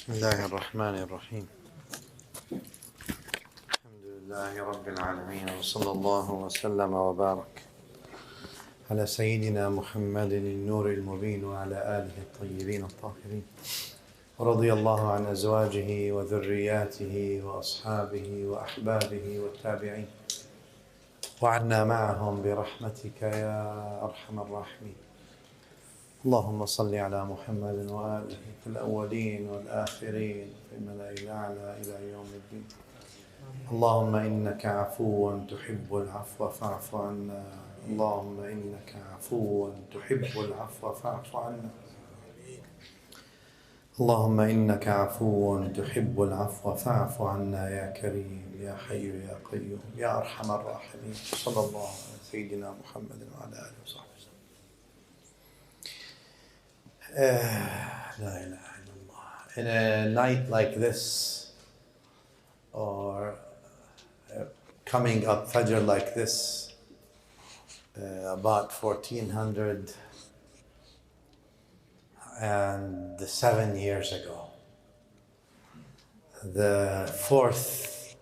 بسم الله الرحمن الرحيم. الحمد لله رب العالمين، وصلى الله وسلم وبارك على سيدنا محمد النور المبين وعلى آله الطيبين الطاهرين، ورضي الله عن أزواجه وذرياته وأصحابه وأحبابه والتابعين، وعنا معهم برحمتك يا أرحم الراحمين. اللهم صل على محمد وآله في الأولين والآخرين في الملأ الأعلى إلى يوم الدين. اللهم إنك عفو تحب العفو فاعف عنا. اللهم إنك عفو تحب العفو فاعف عنا. اللهم إنك عفو تحب العفو فاعف عنا يا كريم يا حي يا قيوم يا أرحم الراحمين. صلى الله على سيدنا محمد وعلى آله وصحبه. La ilaha illallah. In a night like this, or coming up Fajr like this, about 1407 years ago, the fourth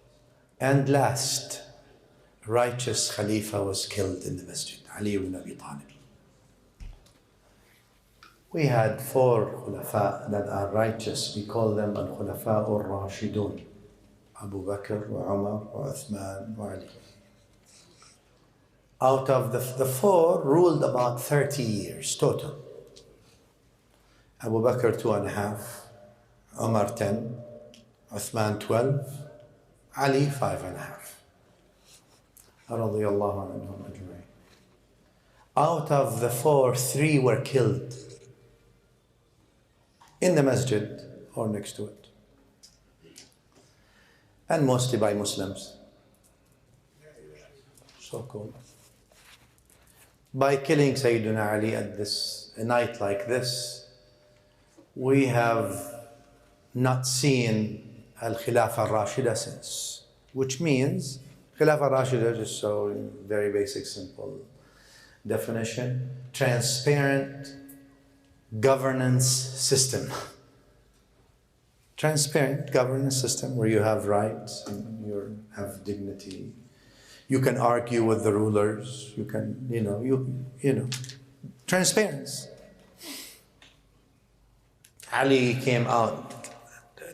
and last righteous Khalifa was killed in the masjid, Ali ibn Abi Talib. We had four Khulafa that are righteous. We call them Al-Khulafa al-Rashidun. Abu Bakr, wa Umar, wa Uthman, wa Ali. Out of the four, ruled about 30 years total. Abu Bakr 2.5, Umar 10, Uthman 12, Ali 5.5. Radiyallahu anhum ajma'in. Out of the four, three were killed in the masjid or next to it, and mostly by Muslims. So cool. By killing Sayyidina Ali at a night like this, we have not seen Al-Khilafah al-Rashida since, which means Khilafah al-Rashida, just so very basic, simple definition, transparent governance system. Transparent governance system where you have rights and you have dignity. You can argue with the rulers. You can, transparency. Ali came out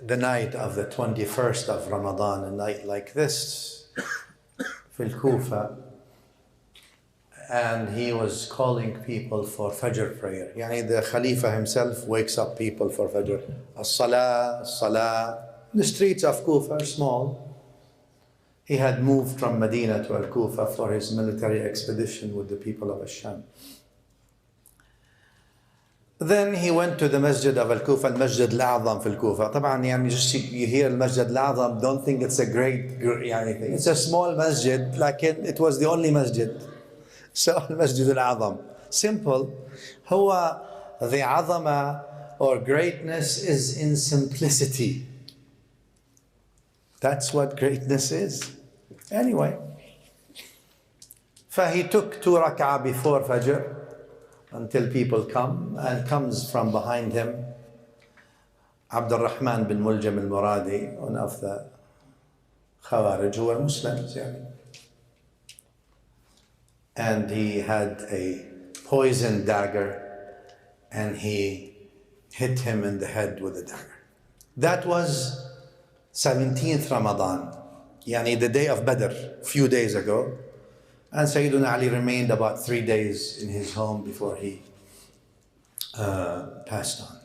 the night of the 21st of Ramadan, a night like this, fil Kufa, and he was calling people for Fajr prayer. The Khalifa himself wakes up people for Fajr. As-salah, as-salah. The streets of Kufa are small. He had moved from Madina to Al-Kufa for his military expedition with the people of Sham. Then he went to the masjid of Al-Kufa, al-Masjid al-A'zam fil Kufa. طبعا you hear al-Masjid al-A'zam, don't think it's a great thing. It's a small masjid, like it was the only masjid. So al-Masjid al-A'zam, simple. هو the azama or greatness is in simplicity. That's what greatness is. Anyway, he took 2 rak'ah before Fajr until people come, and comes from behind him Abdul Rahman bin Muljam al-Muradi, one of the Khawarij who were Muslims. And he had a poison dagger, and he hit him in the head with a dagger. That was 17th Ramadan, the day of Badr, a few days ago. And Sayyidina Ali remained about 3 days in his home before he passed on.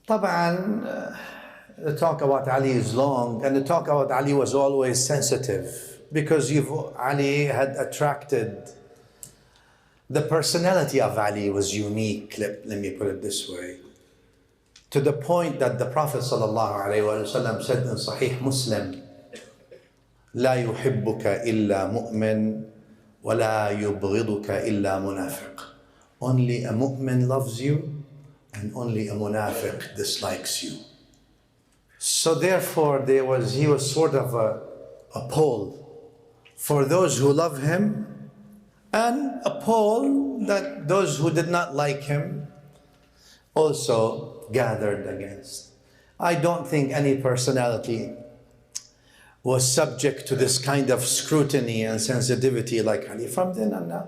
طبعا, the talk about Ali is long, and the talk about Ali was always sensitive, because Ali had attracted, the personality of Ali was unique, let me put it this way, to the point that the Prophet ﷺ said in Sahih Muslim, لا يحبك إلا مؤمن ولا يبغضك إلا منافق. Only a mu'min loves you, and only a munafiq dislikes you. So therefore he was sort of a pole for those who love him, and a pole that those who did not like him also gathered against. I don't think any personality was subject to this kind of scrutiny and sensitivity like Ali from then on now.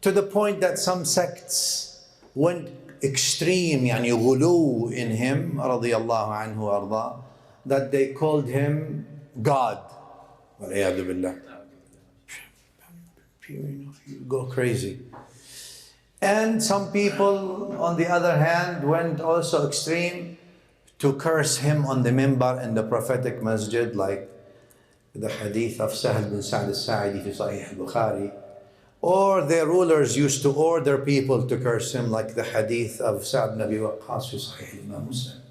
To the point that some sects went extreme, yani ghulu in him, radiyallahu anhu arda, that they called him God. Wal'iyadu billah. You go crazy. And some people, on the other hand, went also extreme to curse him on the minbar in the prophetic masjid, like the hadith of Sahl bin Sa'd al-Sa'idi fi Sahih al-Bukhari. Or their rulers used to order people to curse him, like the hadith of Sa'd bin Abi Waqqas fi Sahih Muslim.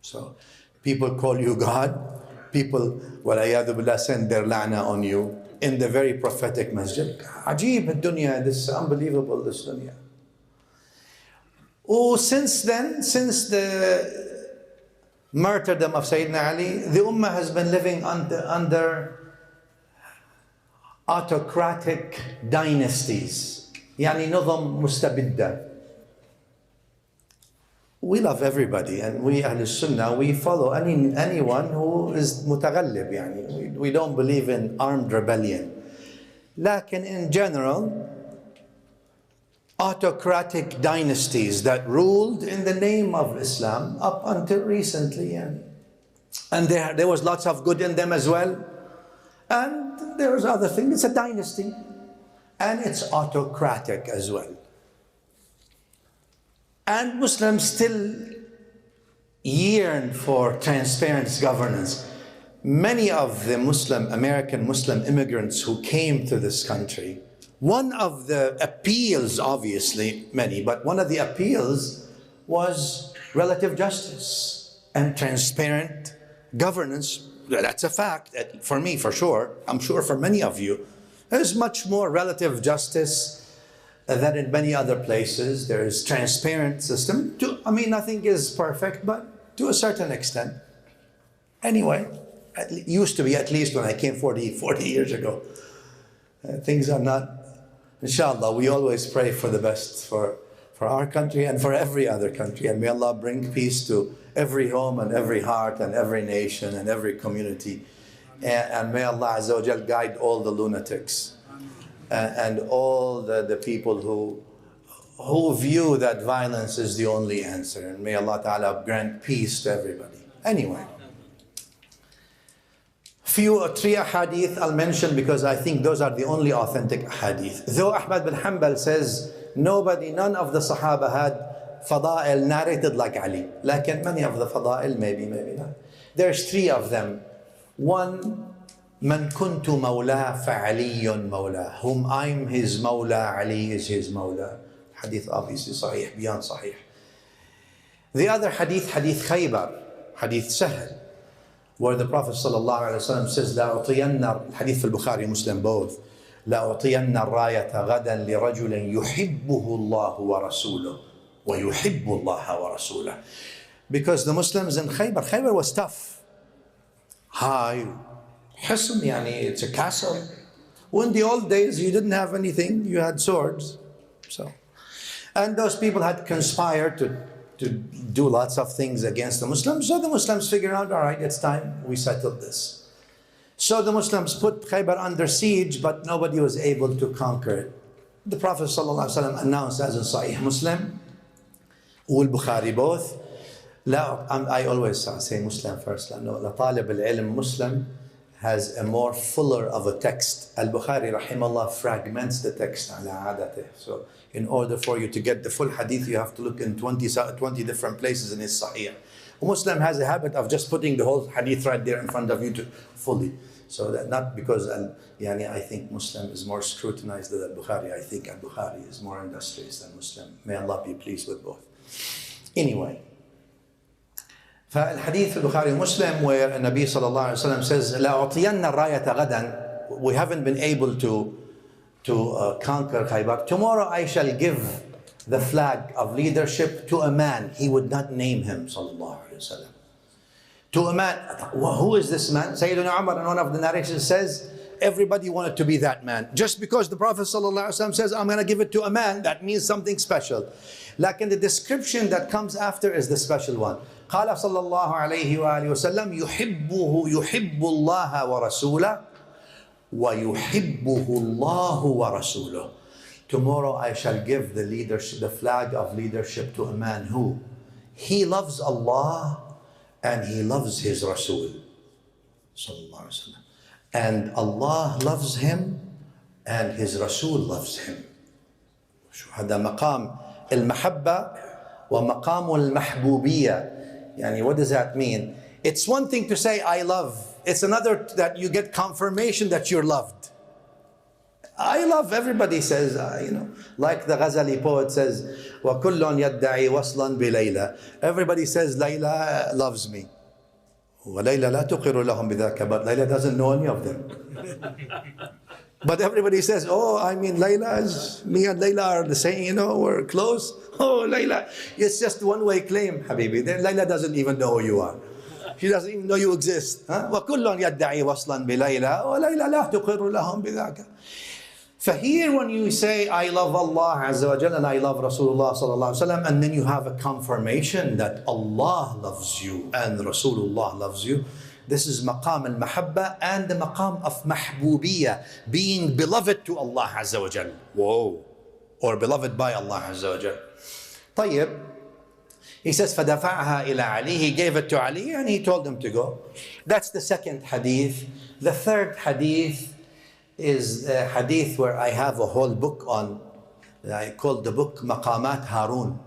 So, people call you God, people, wal'iyadu billah, send their la'na on you in the very prophetic masjid. Ajib al-dunya, this is unbelievable, this dunya. Oh, since then, since the martyrdom of Sayyidina Ali, the Ummah has been living under autocratic dynasties. Yani nizam mustabidda. We love everybody, and we Ahl Sunnah, we follow anyone who is mutaghallib. Yani. We don't believe in armed rebellion. Lakin in general, autocratic dynasties that ruled in the name of Islam up until recently. And there was lots of good in them as well. And there was other things. It's a dynasty. And it's autocratic as well. And Muslims still yearn for transparent governance. Many of the American Muslim immigrants who came to this country, one of the appeals, obviously many, but one of the appeals was relative justice and transparent governance. That's a fact, for me, for sure. I'm sure for many of you. There's much more relative justice than in many other places. There is transparent system. Nothing is perfect, but to a certain extent. Anyway, it used to be, at least when I came 40 years ago. Things are not, inshallah, we always pray for the best for our country and for every other country. And may Allah bring peace to every home and every heart and every nation and every community. And may Allah Azza wa Jal guide all the lunatics and all the people who view that violence is the only answer. And may Allah Ta'ala grant peace to everybody. Anyway. Three hadith I'll mention because I think those are the only authentic hadith. Though Ahmad bin Hanbal says none of the Sahaba had fada'il narrated like Ali. Like many of the fada'il, maybe not. There's three of them. One, Man kuntu mawla fa'aliyun mawla. Whom I'm his mawla, Ali is his mawla. Hadith obviously sahih, beyond sahih. The other hadith Khaybar, hadith Sahl, where the Prophet ﷺ says, La u'tiyanna, hadith al-Bukhari, Muslim both, La u'tiyanna rayata gadan li rajulin yuhibbuhu Allahu wa rasuluh, wa yuhibbu Allah wa rasulah. Because the Muslims in Khaybar was tough. High, hisn, yani it's a castle. Well, in the old days, you didn't have anything, you had swords. And those people had conspired to do lots of things against the Muslims. So the Muslims figured out, all right, it's time we settled this. So the Muslims put Khaybar under siege, but nobody was able to conquer it. The Prophet ﷺ announced, as in Sahih Muslim, Bukhari both, I always say Muslim first. No, la talib al-ilm Muslim has a more fuller of a text. Al-Bukhari, rahimahullah, fragments the text ala adatih. So in order for you to get the full hadith, you have to look in 20 different places in his Sahih. A Muslim has a habit of just putting the whole hadith right there in front of you fully. So that not because I think Muslim is more scrutinized than Al-Bukhari. I think Al-Bukhari is more industrious than Muslim. May Allah be pleased with both. Anyway. فالحديث البخاري Muslim where Nabi sallallahu alaihi wasallam says لا أعطين الراية غدا, we haven't been able to conquer Khaybar. Tomorrow I shall give the flag of leadership to a man. He would not name him sallallahu alaihi wasallam. To a man. Who is this man? Sayyidina Umar in one of the narrations says everybody wanted to be that man. Just because the Prophet ﷺ says, I'm going to give it to a man, that means something special. Like in the description that comes after is the special one. قال صلى الله عليه وآله وسلم يحب الله ورسوله ويحبه الله ورسوله. Tomorrow I shall give the leadership, the flag of leadership to a man who he loves Allah and he loves his Rasul. And Allah loves him and his Rasul loves him. هذا مقام المحبة ومقام المحبوبية. يعني what does that mean? It's one thing to say I love. It's another that you get confirmation that you're loved. I love, everybody says, like the Ghazali poet says, وَكُلٌّ يَدَّعِي وَصْلًا بِلَيْلَى. Everybody says Layla loves me. وَلَيْلَى لَا تُقِرُ لَهُمْ بِذَاكَ. But Layla doesn't know any of them. But everybody says, oh, I mean, me and Layla are the same, we're close. Oh, Layla. It's just one-way claim, Habibi. Then Layla doesn't even know who you are. She doesn't even know you exist. وَكُلٌّ يَدَّعِي وَصْلًا بِلَيْلَى وَلَيْلَى لَا تُقِرُ لَهُمْ بِذَاكَ. So here when you say, I love Allah Azza wa Jalla and I love Rasulullah Sallallahu Alaihi Wasallam, and then you have a confirmation that Allah loves you and Rasulullah loves you, this is maqam al-mahabba and the maqam of mahbubiyya, being beloved to Allah Azza wa Jalla. Whoa. Or beloved by Allah Azza wa Jalla. طيب. He says, فَدَفَعْهَا إِلَى عَلِي. He gave it to Ali and he told him to go. That's the second hadith. The third hadith is a hadith where I have a whole book on. I called the book Maqamat Harun,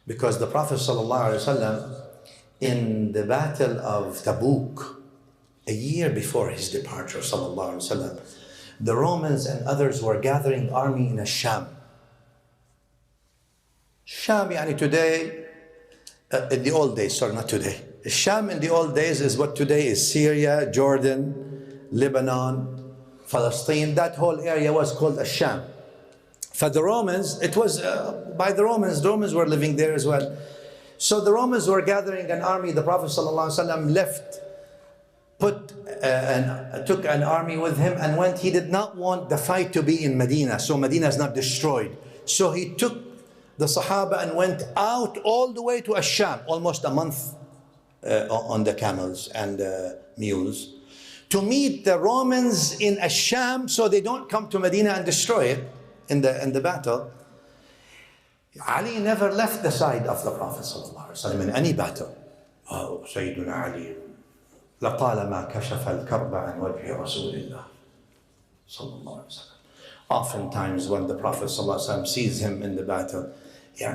because the Prophet ﷺ in the battle of Tabuk, a year before his departure ﷺ, the Romans and others were gathering army in Sham. Sham, today, in the old days, sorry, not today. Sham in the old days is what today is Syria, Jordan, Lebanon, Palestine. That whole area was called Sham. For the Romans, it was by the Romans were living there as well. So the Romans were gathering an army. The Prophet ﷺ left, took an army with him and went. He did not want the fight to be in Madina, so Madina is not destroyed. So he took the Sahaba and went out all the way to Sham, almost a month on the camels and mules, to meet the Romans in Sham so they don't come to Medina and destroy it in the battle. Ali never left the side of the Prophet ﷺ in any battle. Oh, Sayyiduna Ali, لَطَالَمَا كَشَفَ الْكَرْبَ عَنْ وَجْهِ رَسُولِ اللَّهِ صلى الله عليه وسلم. Oftentimes when the Prophet ﷺ sees him in the battle,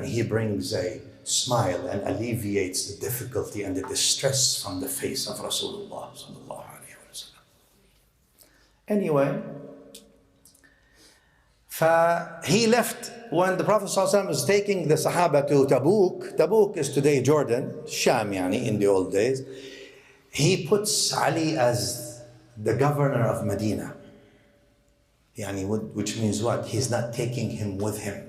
he brings a smile and alleviates the difficulty and the distress from the face of Rasulullah sallallahu alaihi wasallam. Anyway, he left when the Prophet ﷺ was taking the Sahaba to Tabuk. Tabuk is today Jordan, Sham in the old days. He puts Ali as the governor of Madina. Which means what? He's not taking him with him.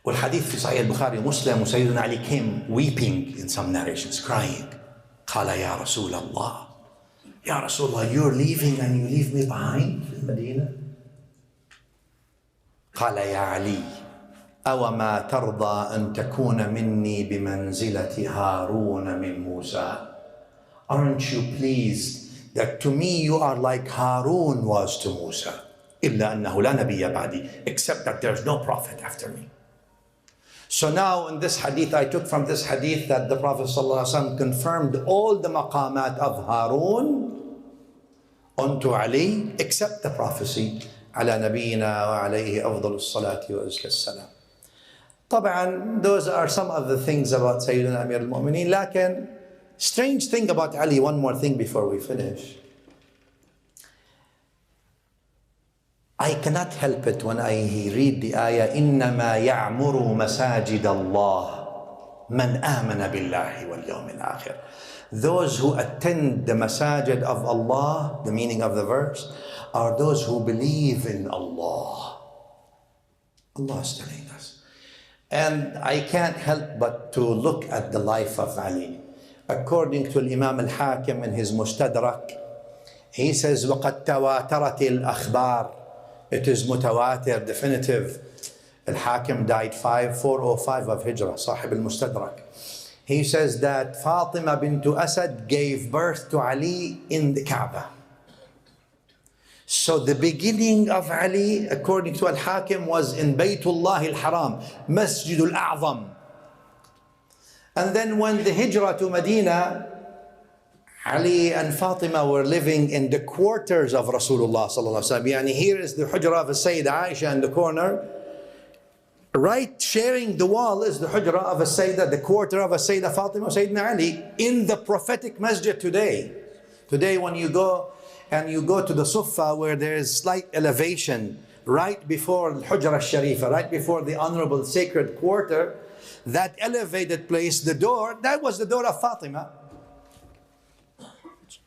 والحديث في صحيح البخاري مسلم وسيدنا Ali came weeping in some narrations, crying. قال يا رسول الله, يا رسول الله, you're leaving and you leave me behind in Medina. قال يا علي أو ما ترضى أن تكون مني بمنزلة هارون من موسى. Aren't you pleased that to me you are like Harun was to Musa? إلا أنه لا نبي بعدي, except that there's no prophet after me. So now in this hadith, I took from this hadith that the Prophet ﷺ confirmed all the maqamat of Harun onto Ali, except the prophecy على نبينا وعليه أفضل الصلاة وأزكى السلام. طبعا those are some of the things about Sayyidina Amir al-Mu'mineen. لكن strange thing about Ali, one more thing before we finish. I cannot help it when I read the ayah, إِنَّمَا يَعْمُرُ مَسَاجِدَ اللَّهِ مَنْ آمَنَ بِاللَّهِ وَالْيَوْمِ الْآخِرِ. Those who attend the masajid of Allah, the meaning of the verse, are those who believe in Allah. Allah is telling us. And I can't help but to look at the life of Ali. According to Imam al-Hakim in his Mustadrak, He says, وَقَدْ تَوَاتَرَتِ الْأَخْبَارِ. It is mutawatir, definitive. Al-Hakim died 405 of Hijrah, Sahib al-Mustadrak. He says that Fatima bint Asad gave birth to Ali in the Kaaba. So the beginning of Ali, according to Al-Hakim, was in Baytullah al-Haram, Masjid al-A'zam. And then when the Hijrah to Madina, Ali and Fatima were living in the quarters of Rasulullah sallallahu alaihi wasallam. Yani here is the Hujrah of Sayyidah Aisha in the corner. Right, sharing the wall is the Hujrah of Sayyidah, the quarter of Sayyidah Fatima, Sayyidina Ali, in the prophetic masjid today. Today when you go to the Sufa, where there is slight elevation right before Hujrah al-Sharifa, right before the honorable sacred quarter, that elevated place, the door, that was the door of Fatima.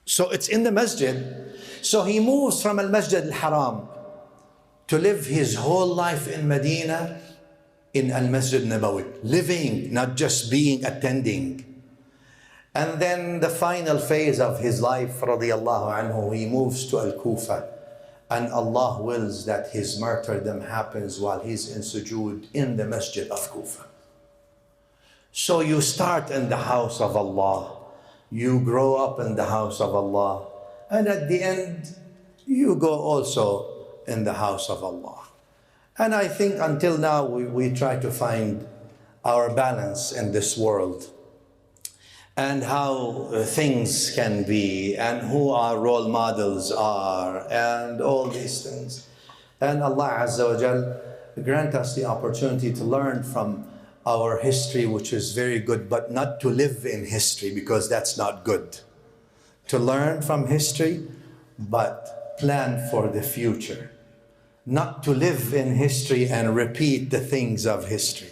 So it's in the masjid. So he moves from al-Masjid al-Haram to live his whole life in Medina, in al-Masjid Nabawi, living, not just being, attending. And then the final phase of his life, radiyallahu anhu, he moves to Al-Kufa. And Allah wills that his martyrdom happens while he's in sujood in the masjid of Kufa. So you start in the house of Allah. You grow up in the house of Allah. And at the end, you go also in the house of Allah. And I think until now, we try to find our balance in this world, and how things can be, and who our role models are, and all these things. And Allah Azza wa Jal grant us the opportunity to learn from our history, which is very good, but not to live in history, because that's not good. To learn from history, but plan for the future. Not to live in history and repeat the things of history.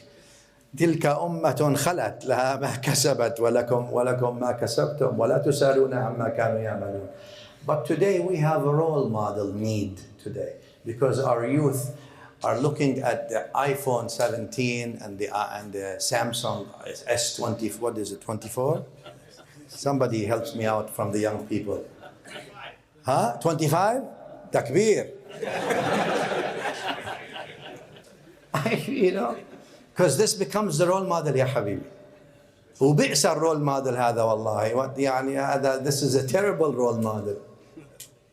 تلك أمة خلت لها ما كسبت ولكم ما كسبتم ولا تسألون عما كانوا يعملون. But today we have a role model need today, because our youth are looking at the iPhone 17 and the Samsung S20. What is it? 24? Somebody helps me out from the young people. Huh? 25? Takbir. You know, because this becomes the role model, ya habibi. وبئس الرول model هذا والله. What يعني هذا? This is a terrible role model.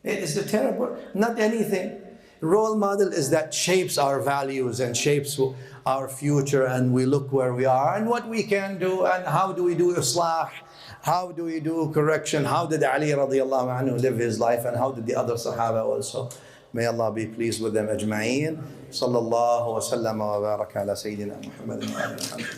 It is a terrible, not anything. Role model is that shapes our values and shapes our future, and we look where we are and what we can do, and how do we do islah, how do we do correction, how did Ali radiallahu anhu live his life, and how did the other Sahaba also. May Allah be pleased with them ajma'een. Sallallahu wa sallam wa baraka ala Sayyidina Muhammad.